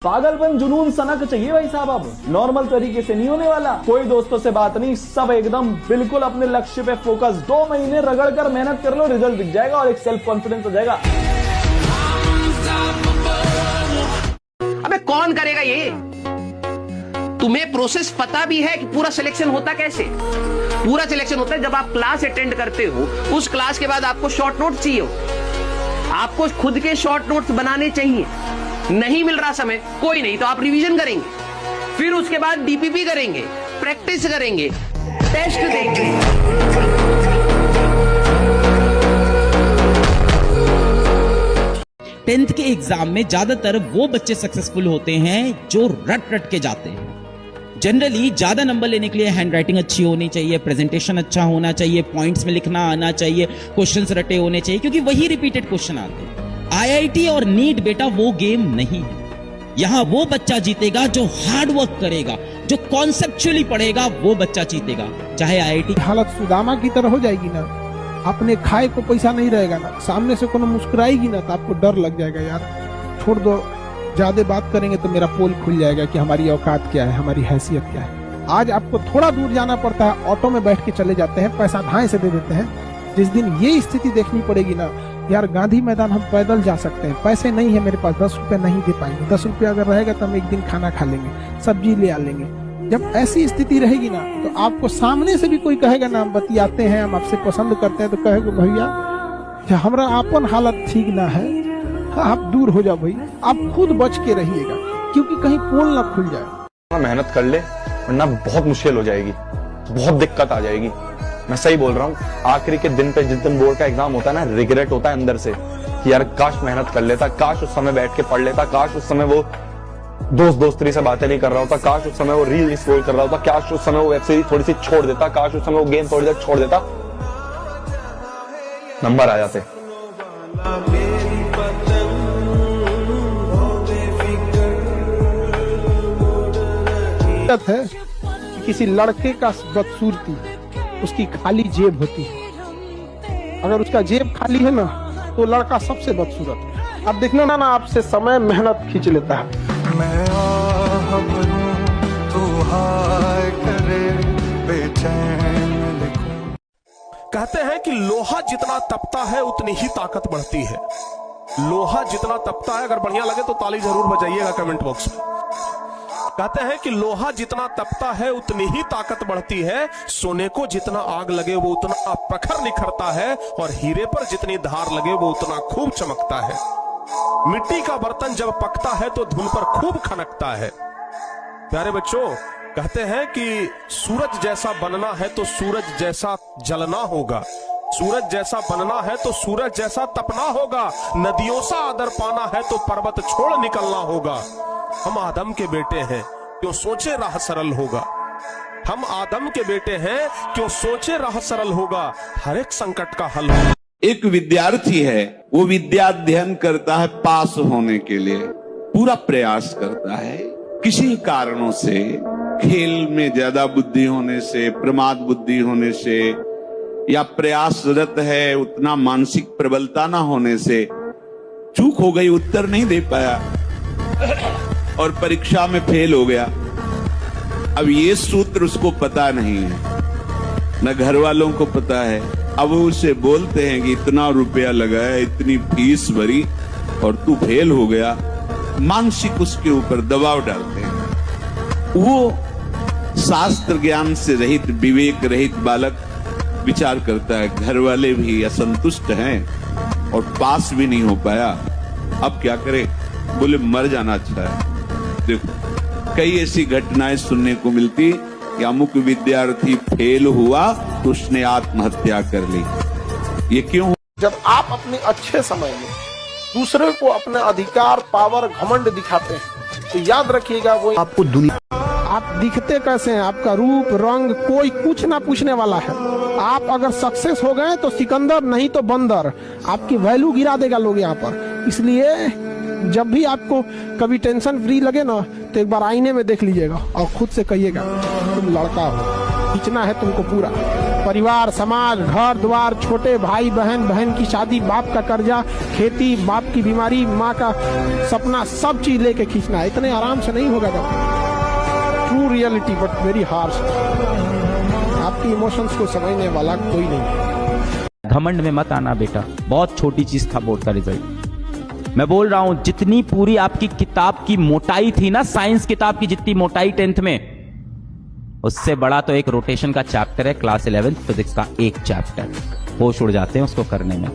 पागलपन जुनून सनक चाहिए भाई साहब। अब नॉर्मल तरीके से नहीं होने वाला। कोई दोस्तों से बात नहीं, सब एकदम बिल्कुल अपने लक्ष्य पे फोकस। 2 महीने रगड़ कर मेहनत कर लो, रिजल्ट दिख जाएगा और एक सेल्फ कॉन्फिडेंस हो जाएगा। अबे कौन करेगा ये? तुम्हें प्रोसेस पता भी है कि पूरा सिलेक्शन होता कैसे? पूरा सिलेक्शन होता है जब आप क्लास अटेंड करते हो, उस क्लास के बाद आपको शॉर्ट नोट्स चाहिए हो, आपको खुद के शॉर्ट नोट्स बनाने चाहिए। नहीं मिल रहा समय, कोई नहीं तो आप रिवीजन करेंगे, फिर उसके बाद डीपीपी करेंगे, प्रैक्टिस करेंगे, टेस्ट देंगे। 10th के एग्जाम में ज्यादातर वो बच्चे सक्सेसफुल होते हैं जो रट रट के जाते हैं। जनरली ज्यादा नंबर लेने के लिए हैंडराइटिंग अच्छी होनी चाहिए, प्रेजेंटेशन अच्छा होना चाहिए, पॉइंट्स में लिखना आना चाहिए, क्वेश्चंस रटे होने चाहिए, क्योंकि वही रिपीटेड क्वेश्चन आते हैं। आईआईटी और नीट बेटा वो गेम नहीं है। यहां वो बच्चा जीतेगा जो हार्ड वर्क करेगा, जो कॉन्सेप्चुअली पढ़ेगा, वो बच्चा जीतेगा। चाहे आईआईटी हालत सुदामा की तरह हो जाएगी ना, अपने खाए को पैसा नहीं रहेगा ना, सामने से कोनो मुस्कुराएगी ना तो आपको डर लग जाएगा, यार छोड़ दो, ज्यादा बात करेंगे तो मेरा पोल खुल जाएगा कि हमारी औकात क्या है, हमारी हैसियत क्या है। आज आपको थोड़ा दूर जाना पड़ता है, ऑटो में बैठ के चले जाते हैं, पैसा धाए से दे देते हैं। जिस दिन ये स्थिति देखनी पड़ेगी ना, यार गांधी मैदान हम पैदल जा सकते हैं, पैसे नहीं है मेरे पास, 10 रुपए नहीं दे पाएंगे, 10 रुपए अगर रहेगा तो हम एक दिन खाना खा लेंगे, सब्जी ले आ लेंगे। जब ऐसी स्थिति रहेगी ना तो आपको सामने से भी कोई कहेगा ना हम बतियाते हैं, हम आपसे पसंद करते हैं, तो कहेगा भैया हमारा अपन हालत ठीक ना है, आप दूर हो जाओ भाई, आप खुद बच के रहिएगा, क्योंकि कहीं पोल ना खुल जाए। मेहनत कर ले वरना बहुत मुश्किल हो जाएगी, बहुत दिक्कत आ जाएगी। मैं सही बोल रहा हूँ। आखिरी के दिन पे जिस दिन बोर्ड का एग्जाम होता है ना, रिग्रेट होता है अंदर से कि यार काश मेहनत कर लेता, काश उस समय बैठ के पढ़ लेता, काश उस समय वो दोस्ती से बातें नहीं कर रहा होता, काश उस समय वो रील स्क्रॉल कर रहा होता, काश उस समय वो वेब सीरीज थोड़ी सी छोड़ देता, काश उस समय वो गेम थोड़ी देर छोड़ देता, नंबर आ जाते। है किसी लड़के का बदसूरती उसकी खाली जेब होती है, अगर उसका जेब खाली है ना तो लड़का सबसे बदसूरत है। अब देखना ना आपसे समय मेहनत खींच लेता है। मैं तू हाय करे बेचैन लिखूं। कहते हैं कि लोहा जितना तपता है उतनी ही ताकत बढ़ती है। लोहा जितना तपता है, अगर बढ़िया लगे तो ताली जरूर बजाइएगा कमेंट बॉक्स में। कहते हैं कि लोहा जितना तपता है उतनी ही ताकत बढ़ती है, सोने को जितना आग लगे वो उतना प्रखर निखरता है, और हीरे पर जितनी धार लगे वो उतना खूब चमकता है। मिट्टी का बर्तन जब पकता है तो धुन पर खूब खनकता है। प्यारे बच्चों, कहते हैं कि सूरज जैसा बनना है तो सूरज जैसा जलना होगा, सूरज जैसा बनना है तो सूरज जैसा तपना होगा, नदियों सा आदर पाना है तो पर्वत छोड़ निकलना होगा। हम आदम के बेटे हैं, क्यों सोचे राह सरल होगा। हम आदम के बेटे हैं, क्यों सोचे राह सरल होगा, हर एक संकट का हल होगा। एक विद्यार्थी है, वो विद्या अध्ययन करता है, पास होने के लिए पूरा प्रयास करता है, किसी कारणों से, खेल में ज्यादा बुद्धि होने से, प्रमाद बुद्धि होने से, या प्रयासरत है उतना मानसिक प्रबलता ना होने से चूक हो गई, उत्तर नहीं दे पाया और परीक्षा में फेल हो गया। अब ये सूत्र उसको पता नहीं है, न घर वालों को पता है। अब उसे बोलते हैं कि इतना रुपया लगाया, इतनी फीस भरी और तू फेल हो गया, मानसिक उसके ऊपर दबाव डालते हैं। वो शास्त्र ज्ञान से रहित, विवेक रहित बालक विचार करता है, घर वाले भी असंतुष्ट हैं और पास भी नहीं हो पाया, अब क्या करे, बोले मर जाना अच्छा है। देखो कई ऐसी घटनाएं सुनने को मिलती कि अमुक विद्यार्थी फेल हुआ तो उसने आत्महत्या कर ली। ये क्यों? जब आप अपने अच्छे समय में दूसरे को अपना अधिकार, पावर, घमंड दिखाते हैं तो याद रखिएगा वो आपको दुनिया, आप दिखते कैसे हैं, आपका रूप रंग कोई कुछ ना पूछने वाला है। आप अगर सक्सेस हो गए तो सिकंदर, नहीं तो बंदर, आपकी वैल्यू गिरा देगा लोग यहाँ पर। इसलिए जब भी आपको कभी टेंशन फ्री लगे ना तो एक बार आईने में देख लीजिएगा और खुद से कहिएगा तुम लड़का हो, खींचना है तुमको पूरा। परिवार, समाज, घर द्वार, छोटे भाई बहन, बहन की शादी, बाप का कर्जा, खेती, बाप की बीमारी, माँ का सपना, सब चीज लेके खींचना है। इतने आराम से नहीं होगा। True reality but very harsh. आपकी इमोशंस को समझने वाला कोई नहीं है। घमंड में मत आना बेटा, बहुत छोटी चीज था बोर्ड का रिजल्ट। मैं बोल रहा हूं जितनी पूरी आपकी किताब की मोटाई थी ना, साइंस किताब की जितनी मोटाई 10th में, उससे बड़ा तो एक रोटेशन का चैप्टर है क्लास 11 फिजिक्स का एक चैप्टर। होश उड़ जाते हैं उसको करने में।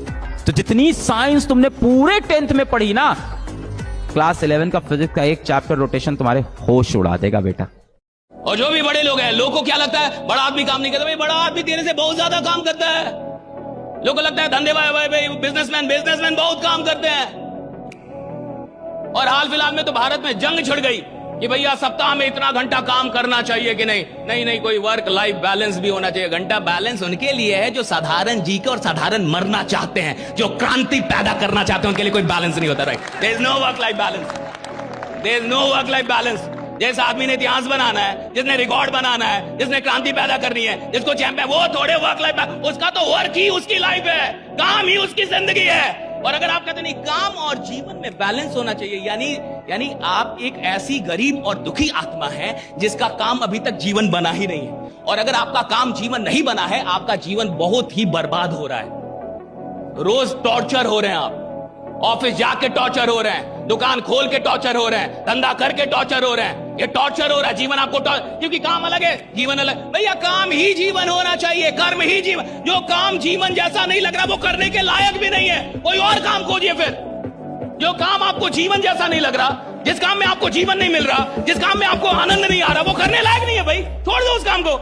तो जितनी साइंस तुमने पूरे 10th में पढ़ी ना, क्लास 11 का फिजिक्स का एक चैप्टर रोटेशन तुम्हारे होश उड़ा देगा बेटा। और जो भी बड़े लोग हैं, लोगों को क्या लगता है बड़ा आदमी काम नहीं करता? भाई बड़ा आदमी तेरे से बहुत ज्यादा काम करता है। लोगों को लगता है धंधे भाई बिजनेसमैन बहुत काम करते हैं। और हाल फिलहाल में तो भारत में जंग छिड़ गई कि भैया सप्ताह में इतना घंटा काम करना चाहिए कि नहीं, कोई वर्क लाइफ बैलेंस भी होना चाहिए। घंटा बैलेंस उनके लिए है जो साधारण जी के और साधारण मरना चाहते हैं, जो क्रांति पैदा करना चाहते हैं, उनके लिए कोई बैलेंस नहीं होता। Right, there is no work life balance, there is no work life balance. जिस आदमी ने इतिहास बनाना है, जिसने रिकॉर्ड बनाना है, जिसने क्रांति पैदा करनी है, जिसको चैंपियन, वो थोड़े वर्क लाइफ, उसका तो वर्क ही उसकी लाइफ है, काम ही उसकी जिंदगी है। और अगर आप कहते नहीं काम और जीवन में बैलेंस होना चाहिए, यानी आप एक ऐसी गरीब और दुखी आत्मा है जिसका काम अभी तक जीवन बना ही नहीं है। और अगर आपका काम जीवन नहीं बना है, आपका जीवन बहुत ही बर्बाद हो रहा है। रोज टॉर्चर हो रहे हैं आप, ऑफिस जाके टॉर्चर हो रहे हैं, दुकान खोल के टॉर्चर हो रहे हैं, धंधा करके टॉर्चर हो रहे हैं। ये टॉर्चर हो रहा है, जीवन आपको क्योंकि काम अलग है, जीवन अलग। भैया काम ही जीवन होना चाहिए, कर्म ही जीवन। जो काम जीवन जैसा नहीं लग रहा वो करने के लायक भी नहीं है, कोई और काम खोजिए फिर। जो काम आपको जीवन जैसा नहीं लग रहा, जिस काम में आपको जीवन नहीं मिल रहा, जिस काम में आपको आनंद नहीं आ रहा, वो करने लायक नहीं है भाई, छोड़ दो उस काम को।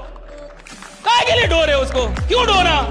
काहे के लिए डो रहे हो उसको? क्यों डो रहा?